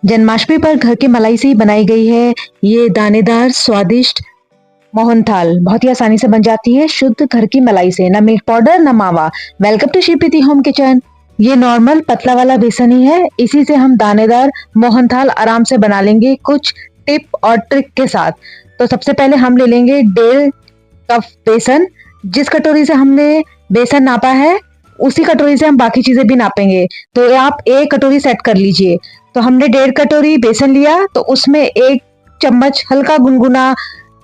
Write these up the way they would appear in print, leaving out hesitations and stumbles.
जन्माष्टमी पर घर की मलाई से ही बनाई गई है ये दानेदार स्वादिष्ट मोहनथाल। बहुत ही आसानी से बन जाती है शुद्ध घर की मलाई से, ना मिल्क पाउडर ना मावा। Welcome to Shri Preeti home kitchen. ये नॉर्मल पतला वाला बेसन ही है, इसी से हम दानेदार मोहनथाल आराम से बना लेंगे कुछ टिप और ट्रिक के साथ। तो सबसे पहले हम ले लेंगे 1.5 कप बेसन। जिस कटोरी से हमने बेसन नापा है उसी कटोरी से हम बाकी चीजें भी नापेंगे, तो आप एक कटोरी सेट कर लीजिए। तो हमने 1.5 कटोरी बेसन लिया, तो उसमें 1 चम्मच हल्का गुनगुना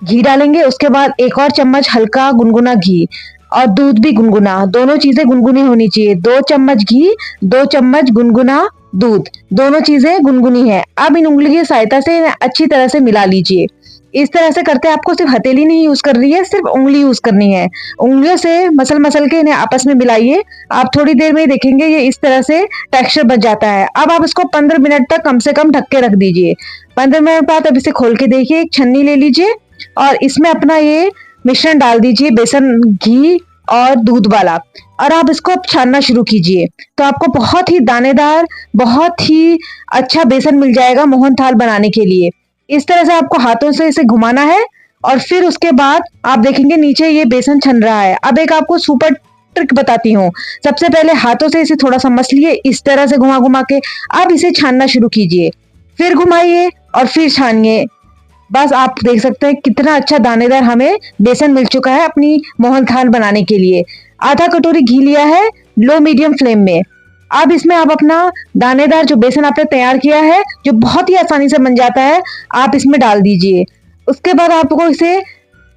घी डालेंगे। उसके बाद 1 और चम्मच हल्का गुनगुना घी और दूध भी गुनगुना, दोनों चीजें गुनगुनी होनी चाहिए। 2 चम्मच घी, 2 चम्मच गुनगुना दूध, दोनों चीजें गुनगुनी है। अब इन उंगली की सहायता से इन्हें अच्छी तरह से मिला लीजिए। इस तरह से करते आपको सिर्फ हथेली नहीं यूज कर रही है, सिर्फ उंगली यूज करनी है। उंगलियों से मसल मसल के इन्हें आपस में मिलाइए। आप थोड़ी देर में देखेंगे ये इस तरह से टेक्सचर बन जाता है। अब आप इसको 15 मिनट तक कम से कम ढक के रख दीजिए। 15 मिनट बाद अब इसे खोल के देखिए, एक छन्नी ले लीजिए और इसमें अपना ये मिश्रण डाल दीजिए, बेसन, घी और दूध वाला, और आप इसको अब छानना शुरू कीजिए। तो आपको बहुत ही दानेदार, बहुत ही अच्छा बेसन मिल जाएगा मोहनथाल बनाने के लिए। इस तरह से आपको हाथों से इसे घुमाना है और फिर उसके बाद आप देखेंगे नीचे ये बेसन छन रहा है। अब एक आपको सुपर ट्रिक बताती हूँ। सबसे पहले हाथों से इसे थोड़ा सा मसलिए, इस तरह से घुमा घुमा के। अब इसे छानना शुरू कीजिए, फिर घुमाइए और फिर छानिए। बस आप देख सकते हैं कितना अच्छा दानेदार हमें बेसन मिल चुका है अपनी मोहनथाल बनाने के लिए। आधा कटोरी घी लिया है लो मीडियम फ्लेम में। अब इसमें आप अपना दानेदार जो बेसन आपने तैयार किया है, जो बहुत ही आसानी से बन जाता है, आप इसमें डाल दीजिए। उसके बाद आपको इसे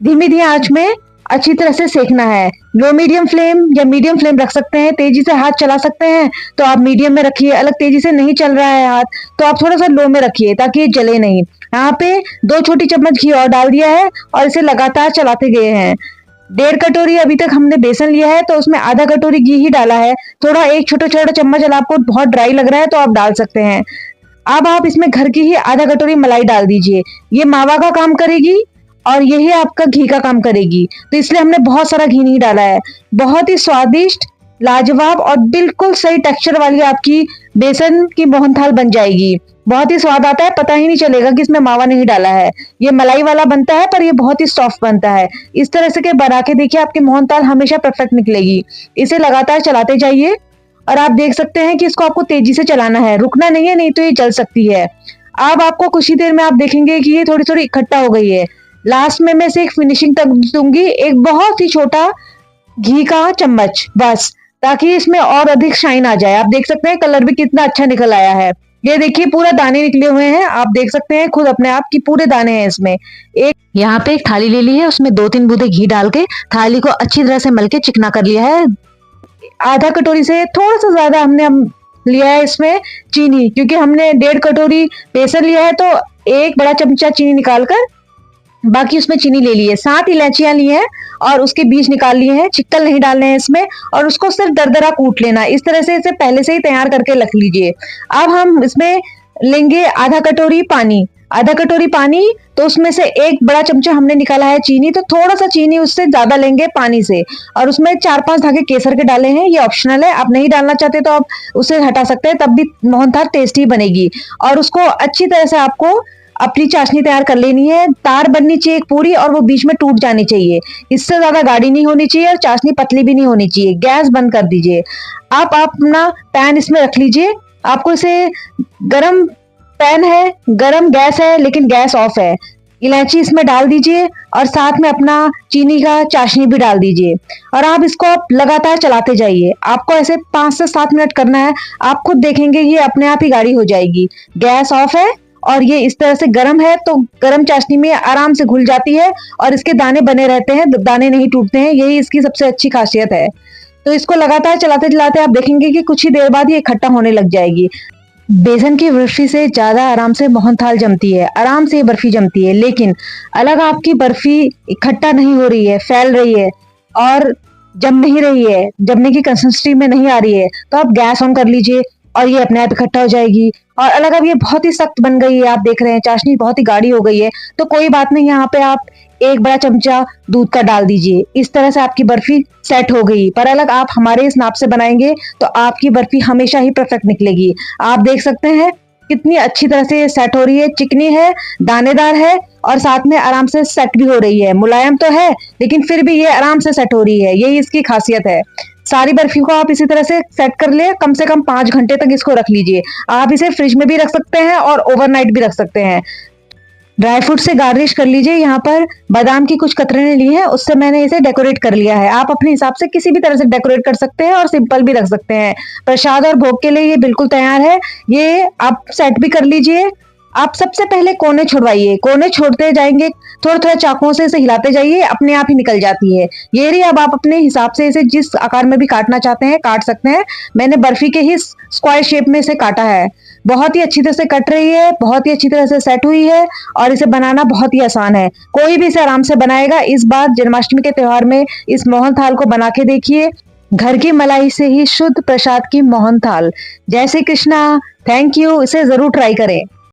धीमी धीमी आंच में अच्छी तरह से सेकना है। लो मीडियम फ्लेम या मीडियम फ्लेम रख सकते हैं। तेजी से हाथ चला सकते हैं तो आप मीडियम में रखिए। अलग तेजी से नहीं चल रहा है हाथ तो आप थोड़ा सा लो में रखिए ताकि ये जले नहीं। यहाँ पे 2 छोटी चम्मच घी और डाल दिया है और इसे लगातार चलाते गए हैं। 1.5 कटोरी अभी तक हमने बेसन लिया है तो उसमें आधा कटोरी घी ही डाला है। थोड़ा एक छोटा छोटा चम्मच, अगर आपको बहुत ड्राई लग रहा है तो आप डाल सकते हैं। अब आप इसमें घर की ही आधा कटोरी मलाई डाल दीजिए। ये मावा का काम करेगी और यही आपका घी का काम करेगी, तो इसलिए हमने बहुत सारा घी नहीं डाला है। बहुत ही स्वादिष्ट, लाजवाब और बिल्कुल सही टेक्सचर वाली आपकी बेसन की मोहनथाल बन जाएगी। बहुत ही स्वाद आता है, पता ही नहीं चलेगा कि इसमें मावा नहीं डाला है। ये मलाई वाला बनता है पर ये बहुत ही सॉफ्ट बनता है। इस तरह से के बना के देखिए, आपकी मोहनथाल हमेशा परफेक्ट निकलेगी। इसे लगातार चलाते जाइए और आप देख सकते हैं कि इसको आपको तेजी से चलाना है, रुकना नहीं है, नहीं तो ये जल सकती है। अब आपको कुछ ही देर में आप देखेंगे कि ये थोड़ी थोड़ी इकट्ठा हो गई है। लास्ट में मैं इसे एक फिनिशिंग तक दूंगी, एक बहुत ही छोटा घी का चम्मच बस, ताकि इसमें और अधिक शाइन आ जाए। आप देख सकते हैं कलर भी कितना अच्छा निकल आया है। ये देखिए पूरा दाने निकले हुए हैं, आप देख सकते हैं खुद अपने आप की पूरे दाने हैं इसमें। एक यहाँ पे एक थाली ले ली है, उसमें 2-3 बूंदे घी डाल के थाली को अच्छी तरह से मल के चिकना कर लिया है। आधा कटोरी से थोड़ा सा ज्यादा हमने लिया है इसमें चीनी, क्योंकि हमने 1.5 कटोरी बेसन लिया है तो 1 बड़ा चमचा चीनी निकालकर बाकी उसमें चीनी ले ली है। 7 इलायचियां ली हैं और उसके बीज निकाल लिए हैं, छिक्कल नहीं डालने हैं इसमें, और उसको सिर्फ दरदरा कूट लेना। इस तरह से इसे पहले से ही तैयार करके रख लीजिए। अब हम इसमें लेंगे आधा कटोरी पानी। आधा कटोरी पानी, तो उसमें से 1 बड़ा चमचा हमने निकाला है चीनी, तो थोड़ा सा चीनी उससे ज्यादा लेंगे पानी से, और उसमें 4-5 धागे केसर के डाले हैं। ये ऑप्शनल है, आप नहीं डालना चाहते तो आप उसे हटा सकते हैं, तब भी मोहनथाल टेस्टी बनेगी। और उसको अच्छी तरह से आपको अपनी चाशनी तैयार कर लेनी है। तार बननी चाहिए एक पूरी, और वो बीच में टूट जानी चाहिए। इससे ज्यादा गाढ़ी नहीं होनी चाहिए और चाशनी पतली भी नहीं होनी चाहिए। गैस बंद कर दीजिए। आप अपना पैन इसमें रख लीजिए। आपको इसे गरम पैन है, गरम गैस है, लेकिन गैस ऑफ है। इलायची इसमें डाल दीजिए और साथ में अपना चीनी का चाशनी भी डाल दीजिए, और आप इसको आप लगातार चलाते जाइए। आपको ऐसे 5 से 7 मिनट करना है। आप खुद देखेंगे ये अपने आप ही गाढ़ी हो जाएगी। गैस ऑफ है और ये इस तरह से गर्म है, तो गर्म चाशनी में आराम से घुल जाती है और इसके दाने बने रहते हैं, दाने नहीं टूटते हैं। यही इसकी सबसे अच्छी खासियत है। तो इसको लगातार चलाते चलाते आप देखेंगे कि कुछ ही देर बाद ये इकट्ठा होने लग जाएगी। बेसन की बर्फी से ज्यादा आराम से मोहनथाल जमती है, आराम से बर्फी जमती है। लेकिन अलग आपकी बर्फी इकट्ठा नहीं हो रही है, फैल रही है और जम नहीं रही है, जमने की कंसिस्टेंसी में नहीं आ रही है, तो आप गैस ऑन कर लीजिए और ये अपने आप इकट्ठा हो जाएगी। और अलग अब ये बहुत ही सख्त बन गई है, आप देख रहे हैं चाशनी बहुत ही गाढ़ी हो गई है, तो कोई बात नहीं, यहाँ पे आप 1 बड़ा चमचा दूध का डाल दीजिए। इस तरह से आपकी बर्फी सेट हो गई। पर अलग आप हमारे इस नाप से बनाएंगे तो आपकी बर्फी हमेशा ही परफेक्ट निकलेगी। आप देख सकते हैं कितनी अच्छी तरह से सेट हो रही है, चिकनी है, दानेदार है और साथ में आराम से सेट भी हो रही है। मुलायम तो है लेकिन फिर भी ये आराम से सेट हो रही है, यही इसकी खासियत है। सारी बर्फी को आप इसी तरह से सेट कर ले, कम से कम 5 घंटे तक इसको रख लीजिए। आप इसे फ्रिज में भी रख सकते हैं और ओवरनाइट भी रख सकते हैं। ड्राई फ्रूट से गार्निश कर लीजिए। यहाँ पर बादाम की कुछ कतरने ली हैं, उससे मैंने इसे डेकोरेट कर लिया है। आप अपने हिसाब से किसी भी तरह से डेकोरेट कर सकते हैं और सिंपल भी रख सकते हैं। प्रसाद और भोग के लिए ये बिल्कुल तैयार है। ये आप सेट भी कर लीजिए। आप सबसे पहले कोने छुड़वाइए, कोने छोड़ते जाएंगे, थोड़ा थोड़ा चाकुओं से इसे हिलाते जाइए, अपने आप ही निकल जाती है। ये रही। अब आप अपने हिसाब से इसे जिस आकार में भी काटना चाहते हैं काट सकते हैं। मैंने बर्फी के ही स्क्वायर शेप में इसे काटा है। बहुत ही अच्छी तरह से कट रही है, बहुत ही अच्छी तरह से सेट हुई है और इसे बनाना बहुत ही आसान है। कोई भी इसे आराम से बनाएगा। इस बार जन्माष्टमी के त्योहार में इस मोहन थाल को बना के देखिए। घर की मलाई से ही शुद्ध प्रसाद की मोहन थाल। जय श्री कृष्णा। Thank you. इसे जरूर ट्राई करें।